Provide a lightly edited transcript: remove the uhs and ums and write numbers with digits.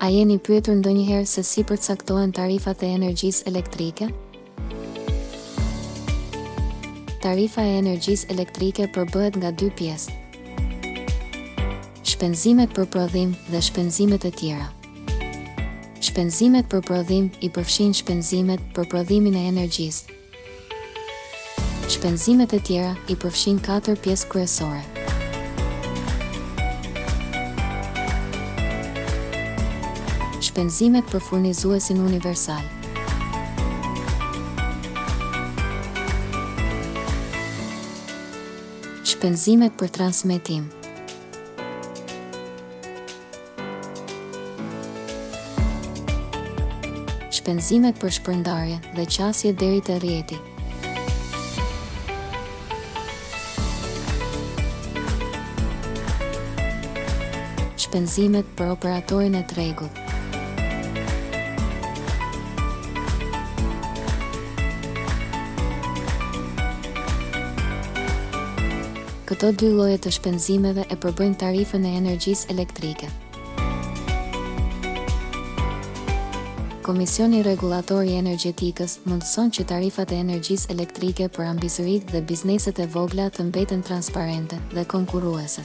A jeni pyetur ndonjëherë se si përcaktohen tarifat e energjisë elektrike? Tarifa e energjisë elektrike përbëhet nga dy pjesë: shpenzimet për prodhim dhe shpenzimet e tjera. Shpenzimet për prodhim i përfshin shpenzimet për prodhimin e energjisë. Shpenzimet e tjera i përfshin 4 pjesë kryesore. Shpenzimet për furnizuesin universal. Shpenzimet për transmetim. Shpenzimet për shpërndarje dhe qasje deri te rrjeti. Shpenzimet për operatorin e tregut. Këto dy lloje të shpenzimeve e përbëjnë tarifën e energjisë elektrike. Komisioni Rregullator i Energjetikës mundëson që tarifat e energjisë elektrike për ambisëritë dhe bizneset e vogla të mbeten transparente dhe konkurruese.